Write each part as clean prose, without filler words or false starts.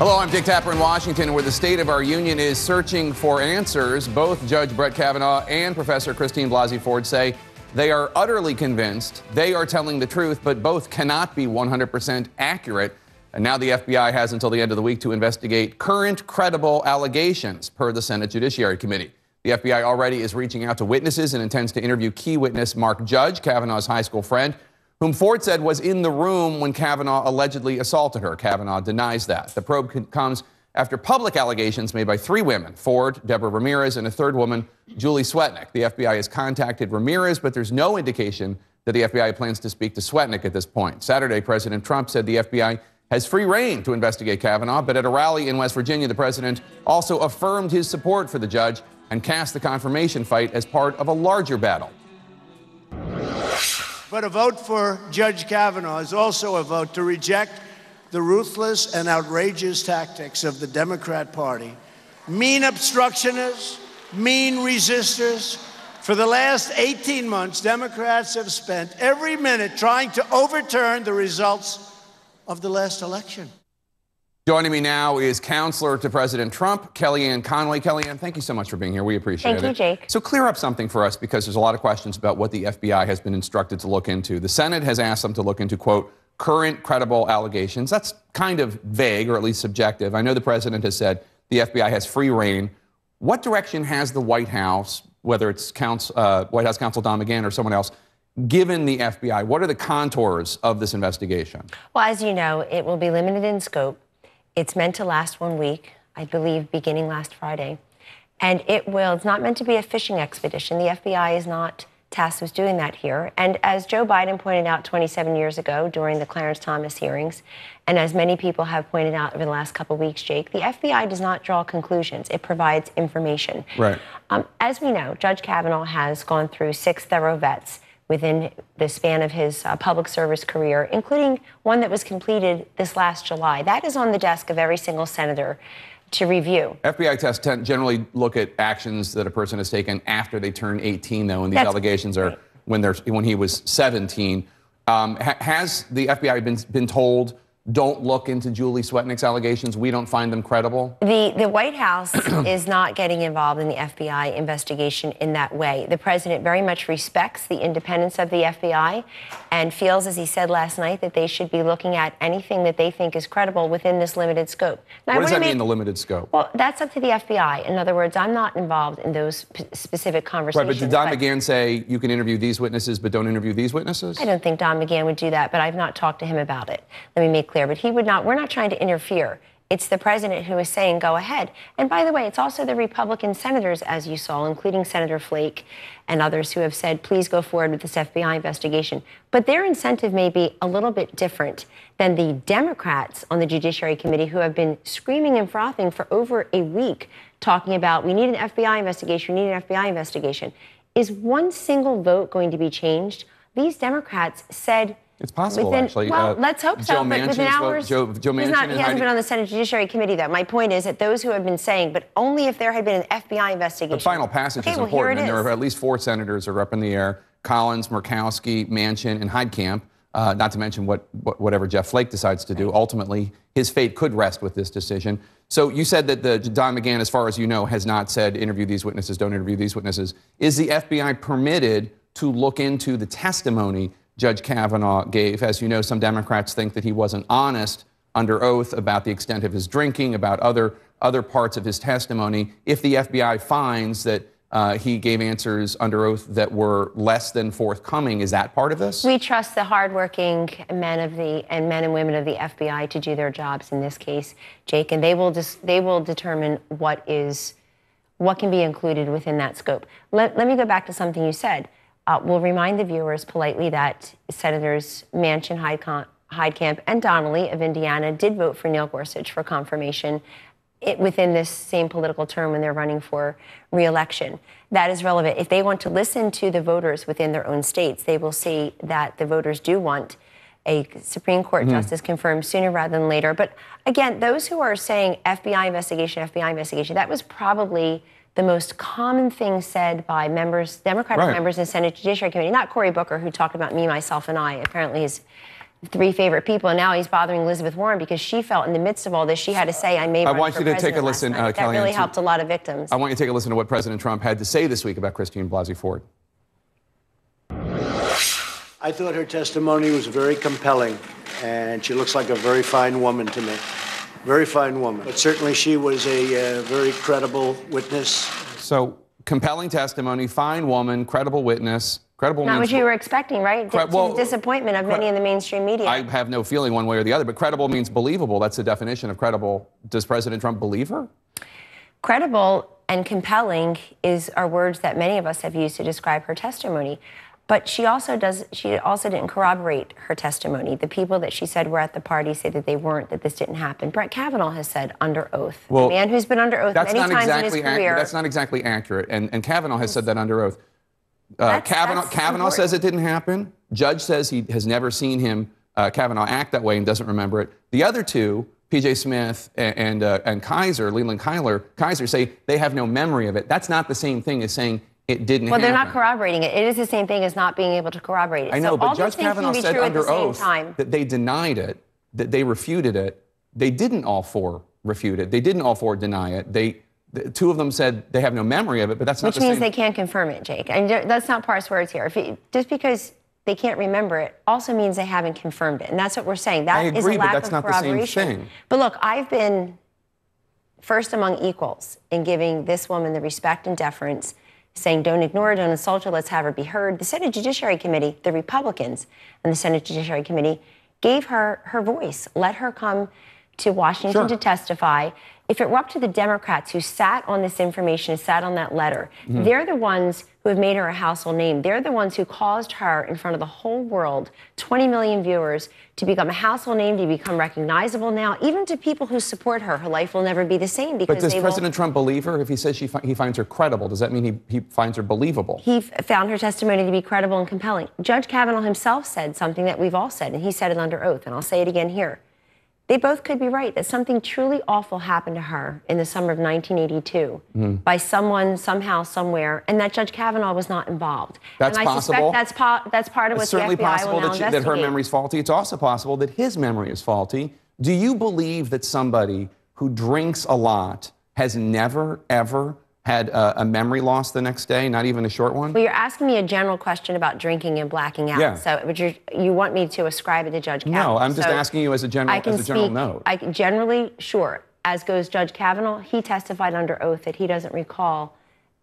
Hello, I'm Dick Tapper in Washington, where the state of our union is searching for answers. Both Judge Brett Kavanaugh and Professor Christine Blasey Ford say they are utterly convinced they are telling the truth, but both cannot be 100% accurate. And now the FBI has until the end of the week to investigate current credible allegations, per the Senate Judiciary Committee. The FBI already is reaching out to witnesses and intends to interview key witness Mark Judge, Kavanaugh's high school friend, whom Ford said was in the room when Kavanaugh allegedly assaulted her. Kavanaugh denies that. The probe comes after public allegations made by three women, Ford, Deborah Ramirez, and a third woman, Julie Swetnick. The FBI has contacted Ramirez, but there's no indication that the FBI plans to speak to Swetnick at this point. Saturday, President Trump said the FBI has free rein to investigate Kavanaugh, but at a rally in West Virginia, the president also affirmed his support for the judge and cast the confirmation fight as part of a larger battle. But a vote for Judge Kavanaugh is also a vote to reject the ruthless and outrageous tactics of the Democrat Party. Mean obstructionists, mean resistors. For the last 18 months, Democrats have spent every minute trying to overturn the results of the last election. Joining me now is counselor to President Trump, Kellyanne Conway. Kellyanne, thank you so much for being here. We appreciate it. Thank you, Jake. So clear up something for us, because there's a lot of questions about what the FBI has been instructed to look into. The Senate has asked them to look into, quote, current credible allegations. That's kind of vague, or at least subjective. I know the president has said the FBI has free rein. What direction has the White House, whether it's White House counsel Don McGahn or someone else, given the FBI? What are the contours of this investigation? Well, as you know, it will be limited in scope. It's meant to last 1 week, I believe, beginning last Friday. And it's not meant to be a fishing expedition. The FBI is not tasked with doing that here. And as Joe Biden pointed out 27 years ago during the Clarence Thomas hearings, and as many people have pointed out over the last couple of weeks, Jake, the FBI does not draw conclusions. It provides information. Right. As we know, Judge Kavanaugh has gone through 6 thorough vets within the span of his public service career, including one that was completed this last July. That is on the desk of every single senator to review. FBI tests generally look at actions that a person has taken after they turn 18, though, and these allegations are right. when he was 17. Has the FBI been told, don't look into Julie Swetnick's allegations, we don't find them credible? The White House is not getting involved in the FBI investigation in that way. The president very much respects the independence of the FBI and feels, as he said last night, that they should be looking at anything that they think is credible within this limited scope. Now, what does that mean, the limited scope? Well, that's up to the FBI. In other words, I'm not involved in those specific conversations. Right, but did Don McGahn say you can interview these witnesses, but don't interview these witnesses? I don't think Don McGahn would do that, but I've not talked to him about it. Let me make clear, but he would not. We're not trying to interfere. It's the president who is saying go ahead. And by the way, it's also the Republican senators, as you saw, including Senator Flake and others, who have said, please go forward with this FBI investigation. But their incentive may be a little bit different than the Democrats on the Judiciary Committee, who have been screaming and frothing for over a week, talking about we need an FBI investigation, we need an FBI investigation. Is one single vote going to be changed? These Democrats said, it's possible, actually. Well, let's hope so. Joe But within hours, Joe Manchin he hasn't been on the Senate Judiciary Committee, though. My point is that those who have been saying, but only if there had been an FBI investigation. The final passage is important, and there are at least 4 senators who are up in the air: Collins, Murkowski, Manchin, and Heitkamp. Not to mention whatever Jeff Flake decides to do. Ultimately, his fate could rest with this decision. So you said that Don McGahn, as far as you know, has not said interview these witnesses, don't interview these witnesses. Is the FBI permitted to look into the testimony Judge Kavanaugh gave? As you know, some Democrats think that he wasn't honest under oath about the extent of his drinking, about other parts of his testimony. If the FBI finds that he gave answers under oath that were less than forthcoming, is that part of this? We trust the hardworking men and women of the FBI to do their jobs in this case, Jake, and they will determine what can be included within that scope. Let me go back to something you said. We'll remind the viewers politely that Senators Manchin, Heitkamp, and Donnelly of Indiana did vote for Neil Gorsuch for confirmation within this same political term when they're running for re-election. That is relevant. If they want to listen to the voters within their own states, they will see that the voters do want a Supreme Court justice confirmed sooner rather than later. But again, those who are saying FBI investigation, that was probably the most common thing said by members, Democratic members in the Senate Judiciary Committee, not Cory Booker, who talked about me, myself, and I. Apparently his three favorite people, and now he's bothering Elizabeth Warren because she felt in the midst of all this, she had to say, I may run for president. I want you to take a listen, Kellyanne. That really helped a lot of victims. I want you to take a listen to what President Trump had to say this week about Christine Blasey Ford. I thought her testimony was very compelling, and she looks like a very fine woman to me. Very fine woman. But certainly she was a very credible witness. So, compelling testimony, fine woman, credible witness. Credible Not means what you were expecting, right? To the disappointment of many in the mainstream media. I have no feeling one way or the other, but credible means believable. That's the definition of credible. Does President Trump believe her? Credible and compelling are words that many of us have used to describe her testimony. But she also didn't corroborate her testimony. The people that she said were at the party say that they weren't, that this didn't happen. Brett Kavanaugh has said under oath. Well, a man who's been under oath many times in his career. That's not exactly accurate. And Kavanaugh has said that under oath. Kavanaugh says it didn't happen. Judge says he has never seen Kavanaugh act that way and doesn't remember it. The other two, P.J. Smith and Kaiser, Leland Kaiser, say they have no memory of it. That's not the same thing as saying it didn't happen. Well, they're not corroborating it. It is the same thing as not being able to corroborate it. I know, so but Judge Kavanaugh said under oath that they denied it, that they refuted it. They didn't all four refute it. They didn't all four deny it. Two of them said they have no memory of it, but that's not the same. Which means they can't confirm it, Jake. And let's not parse words here. Just because they can't remember it also means they haven't confirmed it. And that's what we're saying. That is a lack of corroboration. But that's not the same thing. But look, I've been first among equals in giving this woman the respect and deference, saying don't ignore her, don't insult her, let's have her be heard. The Senate Judiciary Committee, the Republicans and the Senate Judiciary Committee gave her her voice, let her come to Washington to testify. If it were up to the Democrats who sat on this information, sat on that letter, they're the ones who have made her a household name. They're the ones who caused her in front of the whole world, 20 million viewers, to become a household name, to become recognizable now. Even to people who support her, her life will never be the same. Because but does President Trump believe her? If he says he finds her credible, does that mean he finds her believable? He found her testimony to be credible and compelling. Judge Kavanaugh himself said something that we've all said, and he said it under oath, and I'll say it again here. They both could be right, that something truly awful happened to her in the summer of 1982 by someone, somehow, somewhere, and that Judge Kavanaugh was not involved. That's possible. That's part of what the FBI will now investigate. It's certainly possible that her memory is faulty. It's also possible that his memory is faulty. Do you believe that somebody who drinks a lot has never, ever had a memory loss the next day, not even a short one? Well, you're asking me a general question about drinking and blacking out. Yeah. So you want me to ascribe it to Judge Kavanaugh? No, I'm just asking you as a general note. I can generally, sure. As goes Judge Kavanaugh, he testified under oath that he doesn't recall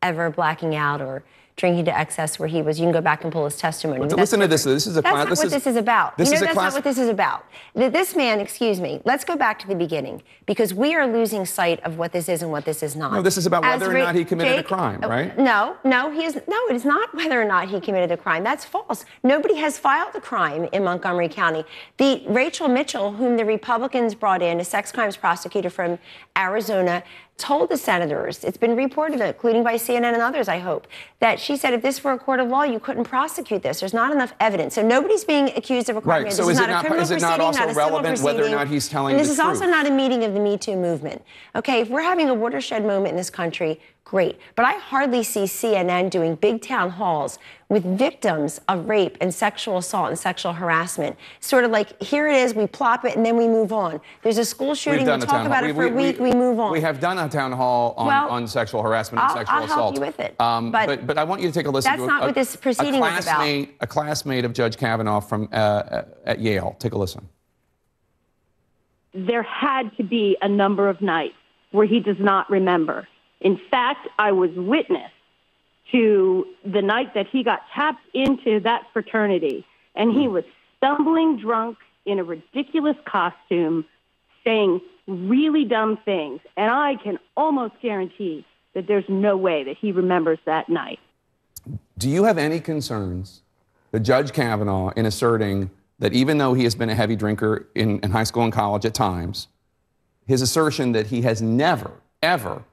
ever blacking out or drinking to excess where he was. You can go back and pull his testimony. But listen to this. This is a class. That's not what this is about. That's not what this is about. This man, excuse me, let's go back to the beginning, because we are losing sight of what this is and what this is not. No, this is about whether or not he committed a crime, right? No, it is not whether or not he committed a crime. That's false. Nobody has filed a crime in Montgomery County. The Rachel Mitchell, whom the Republicans brought in, a sex crimes prosecutor from Arizona, told the senators, it's been reported, including by CNN and others, I hope, that she said if this were a court of law, you couldn't prosecute this. There's not enough evidence. So nobody's being accused of a crime. Right. So is it not also relevant whether or not he's telling the truth? And this is also not a meeting of the Me Too movement. Okay, if we're having a watershed moment in this country, great. But I hardly see CNN doing big town halls with victims of rape and sexual assault and sexual harassment. Sort of like, here it is, we plop it, and then we move on. There's a school shooting, we talk about it for a week, we move on. We have done a town hall on sexual harassment and sexual assault. I'll help you with it. But I want you to take a listen to that's not what this proceeding is about. A classmate of Judge Kavanaugh from at Yale. Take a listen. There had to be a number of nights where he does not remember. In fact, I was witness to the night that he got tapped into that fraternity, and he was stumbling drunk in a ridiculous costume, saying really dumb things. And I can almost guarantee that there's no way that he remembers that night. Do you have any concerns that Judge Kavanaugh, in asserting that even though he has been a heavy drinker in high school and college at times, his assertion that he has never, ever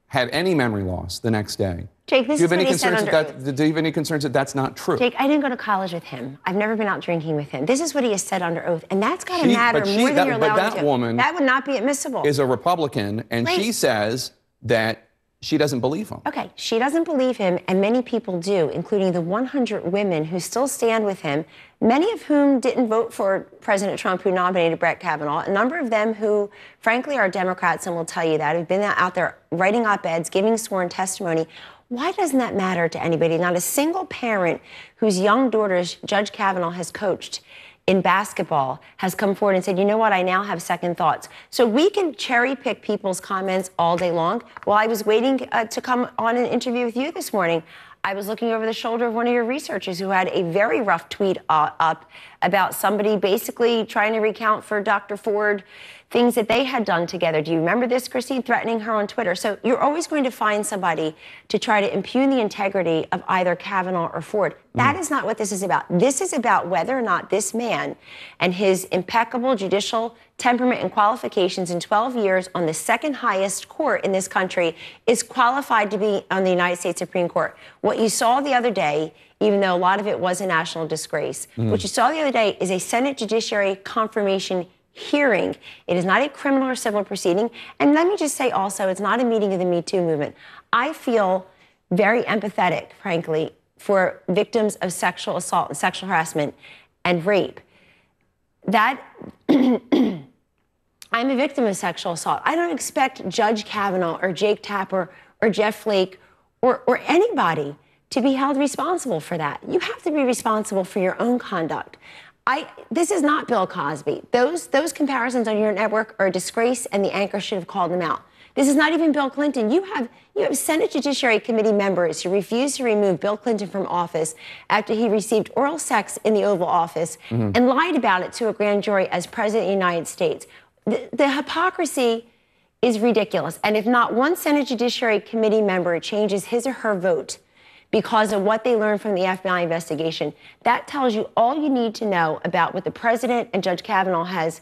had any memory loss the next day? Jake, this is what he said under oath. Do you have any concerns that that's not true? Jake, I didn't go to college with him. I've never been out drinking with him. This is what he has said under oath, and that's got to matter more than you're allowed to. But that woman that would not be admissible. Is a Republican, and she says that she doesn't believe him. Okay, she doesn't believe him, and many people do, including the 100 women who still stand with him, many of whom didn't vote for President Trump, who nominated Brett Kavanaugh, a number of them who, frankly, are Democrats and will tell you that, have been out there writing op-eds, giving sworn testimony. Why doesn't that matter to anybody? Not a single parent whose young daughters Judge Kavanaugh has coached in basketball has come forward and said, you know what, I now have second thoughts. So we can cherry pick people's comments all day long. While I was waiting to come on an interview with you this morning, I was looking over the shoulder of one of your researchers who had a very rough tweet up about somebody basically trying to recount for Dr. Ford things that they had done together. Do you remember this, Christine? Threatening her on Twitter. So you're always going to find somebody to try to impugn the integrity of either Kavanaugh or Ford. That is not what this is about. This is about whether or not this man and his impeccable judicial temperament and qualifications in 12 years on the second highest court in this country is qualified to be on the United States Supreme Court. What you saw the other day, even though a lot of it was a national disgrace, what you saw the other day is a Senate Judiciary confirmation hearing. It is not a criminal or civil proceeding. And let me just say also, it's not a meeting of the Me Too movement. I feel very empathetic, frankly, for victims of sexual assault and sexual harassment and rape. That I'm a victim of sexual assault. I don't expect Judge Kavanaugh or Jake Tapper or Jeff Flake or anybody to be held responsible for that. You have to be responsible for your own conduct. This is not Bill Cosby. Those comparisons on your network are a disgrace, and the anchor should have called them out. This is not even Bill Clinton. You have Senate Judiciary Committee members who refused to remove Bill Clinton from office after he received oral sex in the Oval Office and lied about it to a grand jury as President of the United States. The hypocrisy is ridiculous. And if not one Senate Judiciary Committee member changes his or her vote because of what they learned from the FBI investigation, that tells you all you need to know about what the president and Judge Kavanaugh has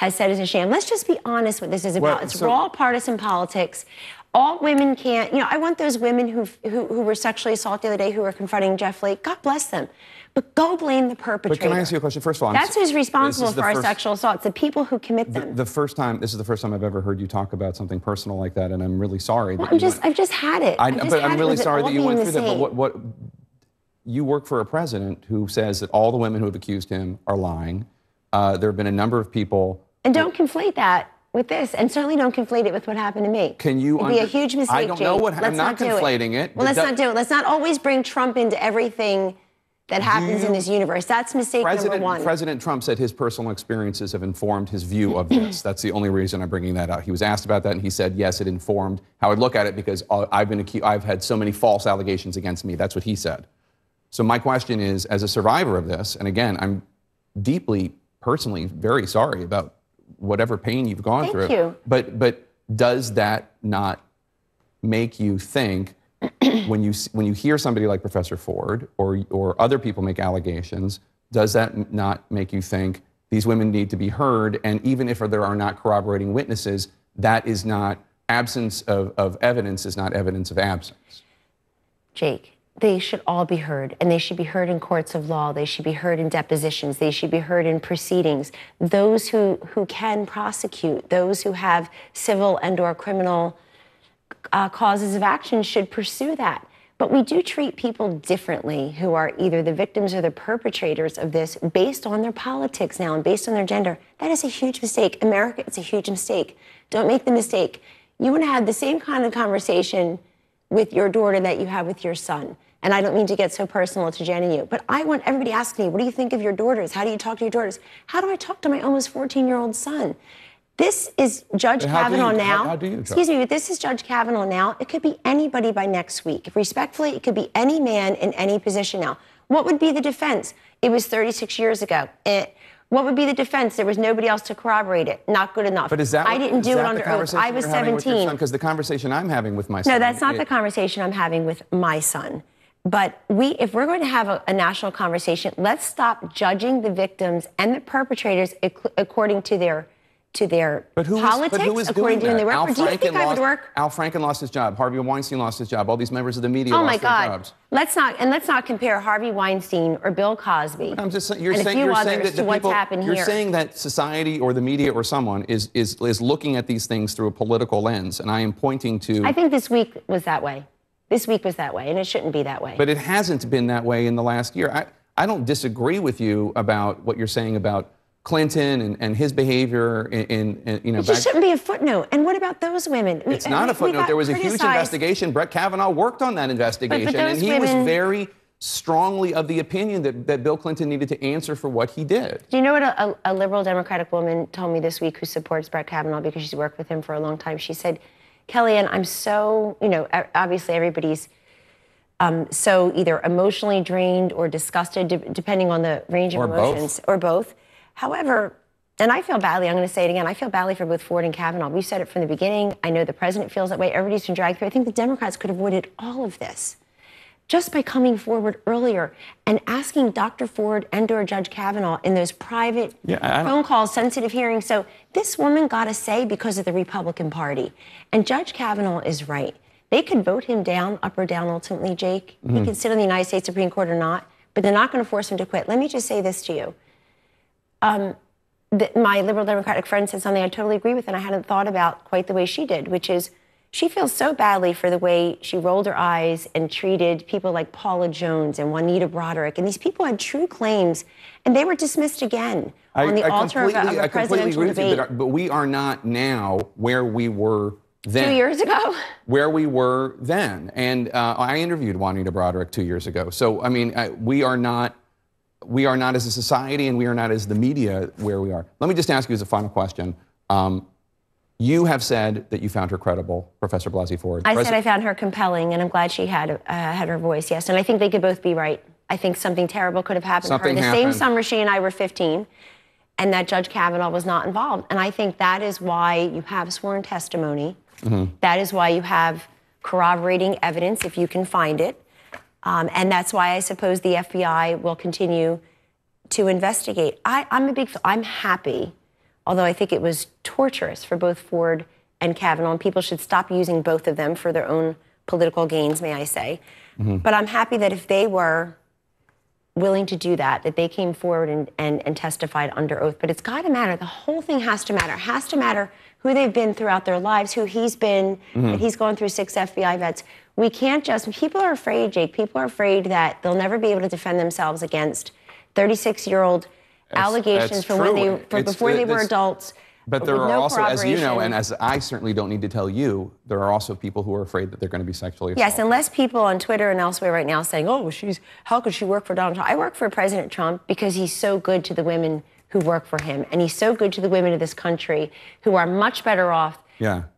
said is a sham. Let's just be honest what this is about. It's raw partisan politics. All women can't, I want those women who were sexually assaulted the other day who were confronting Jeff Flake, God bless them. But go blame the perpetrator. But can I ask you a question? First of all, that's who's responsible for our sexual assaults, the people who commit them. This is the first time I've ever heard you talk about something personal like that, and I'm really sorry. Well, I've just had it. But I'm really sorry that you went through that. But what you work for a president who says that all the women who have accused him are lying. There have been a number of people. And don't conflate that with this, and certainly don't conflate it with what happened to me. Can you? It'd be a huge mistake, I don't know what. I'm not conflating it. Well, let's not do it. Let's not always bring Trump into everything that happens in this universe. That's mistake number one. President Trump said his personal experiences have informed his view of this. That's the only reason I'm bringing that out. He was asked about that, and he said, yes, it informed how I look at it because I've had so many false allegations against me. That's what he said. So my question is, as a survivor of this, and again, I'm deeply, personally, very sorry about whatever pain you've gone through. Thank you. But does that not make you think, when you hear somebody like Professor Ford or other people make allegations, does that not make you think these women need to be heard? And even if there are not corroborating witnesses, that is not absence of evidence is not evidence of absence. Jake, they should all be heard, and they should be heard in courts of law. They should be heard in depositions. They should be heard in proceedings. Those who can prosecute, those who have civil and or criminal causes of action should pursue that. But we do treat people differently who are either the victims or the perpetrators of this based on their politics now and based on their gender. That is a huge mistake. America, it's a huge mistake. Don't make the mistake. You want to have the same kind of conversation with your daughter that you have with your son. And I don't mean to get so personal to Jen and you, but I want everybody asking me, what do you think of your daughters? How do you talk to your daughters? How do I talk to my almost 14-year-old son? This is Judge Kavanaugh now. How do you Excuse me, but this is Judge Kavanaugh now. It could be anybody by next week. Respectfully, it could be any man in any position now. What would be the defense? It was 36 years ago. What would be the defense? There was nobody else to corroborate it. Not good enough. But is that I didn't do it under oath. I was 17. Because the conversation I'm having with my son. No, that's not the conversation I'm having with my son. But if we're going to have a national conversation, let's stop judging the victims and the perpetrators according to their to their politics, according to whom they work for. Do you think I would work? Al Franken lost his job. Harvey Weinstein lost his job. All these members of the media lost their jobs. Let's not compare Harvey Weinstein or Bill Cosby. I'm just saying, you're saying that what's happened here. You're saying that society or the media or someone is looking at these things through a political lens, and I am pointing to. I think this week was that way. This week was that way, and it shouldn't be that way. But it hasn't been that way in the last year. I don't disagree with you about what you're saying about Clinton and his behavior in you know. It just shouldn't be a footnote. And what about those women? It's not a footnote. There was a huge investigation. Brett Kavanaugh worked on that investigation, and he was very strongly of the opinion that Bill Clinton needed to answer for what he did. Do you know what a liberal Democratic woman told me this week who supports Brett Kavanaugh because she's worked with him for a long time? She said, Kellyanne, I'm so, you know, obviously everybody's so either emotionally drained or disgusted, depending on the range of emotions, or both. However, and I feel badly, I'm going to say it again, I feel badly for both Ford and Kavanaugh. We said it from the beginning. I know the president feels that way. Everybody's been dragged through. I think the Democrats could have avoided all of this just by coming forward earlier and asking Dr. Ford and or Judge Kavanaugh in those private phone calls, sensitive hearings. So this woman got a say because of the Republican Party. And Judge Kavanaugh is right. They could vote him down, up or down ultimately, Jake. He can sit on the United States Supreme Court or not, but they're not going to force him to quit. Let me just say this to you. My liberal Democratic friend said something I totally agree with and I hadn't thought about quite the way she did, which is she feels so badly for the way she rolled her eyes and treated people like Paula Jones and Juanita Broderick. And these people had true claims, and they were dismissed again on the altar of a presidential debate. But we are not now where we were then. 2 years ago? Where we were then. And I interviewed Juanita Broderick 2 years ago. So, I mean, we are not as a society and we are not as the media where we are. Let me just ask you as a final question. You have said that you found her credible, Professor Blasey Ford. I said I found her compelling, and I'm glad she had her voice, yes. And I think they could both be right. I think something terrible could have happened to her. The same summer she and I were 15, and that Judge Kavanaugh was not involved. And I think that is why you have sworn testimony. That is why you have corroborating evidence, if you can find it. And that's why I suppose the FBI will continue to investigate. I'm happy, although I think it was torturous for both Ford and Kavanaugh, and people should stop using both of them for their own political gains, may I say. But I'm happy that if they were willing to do that they came forward and testified under oath. But it's got to matter. The whole thing has to matter. It has to matter who they've been throughout their lives, who he's been, that he's gone through 6 FBI vets. We can't just, people are afraid, Jake, people are afraid that they'll never be able to defend themselves against 36-year-old allegations from before they were adults. But there are also, as you know, and as I certainly don't need to tell you, there are also people who are afraid that they're going to be sexually assaulted. Yes, and less people on Twitter and elsewhere right now saying, oh, how could she work for Donald Trump? I work for President Trump because he's so good to the women who work for him, and he's so good to the women of this country who are much better off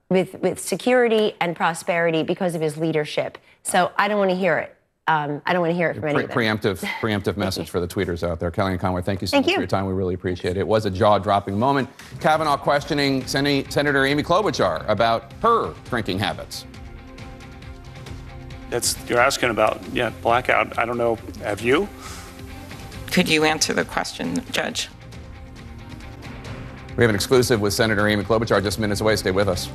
with security and prosperity because of his leadership. So I don't want to hear it. I don't want to hear it from any of them. Preemptive message for the tweeters out there. Kellyanne Conway, thank you so much for your time. We really appreciate it. It was a jaw-dropping moment. Kavanaugh questioning Senator Amy Klobuchar about her drinking habits. You're asking about, blackout. I don't know. Have you? Could you answer the question, Judge? We have an exclusive with Senator Amy Klobuchar just minutes away. Stay with us.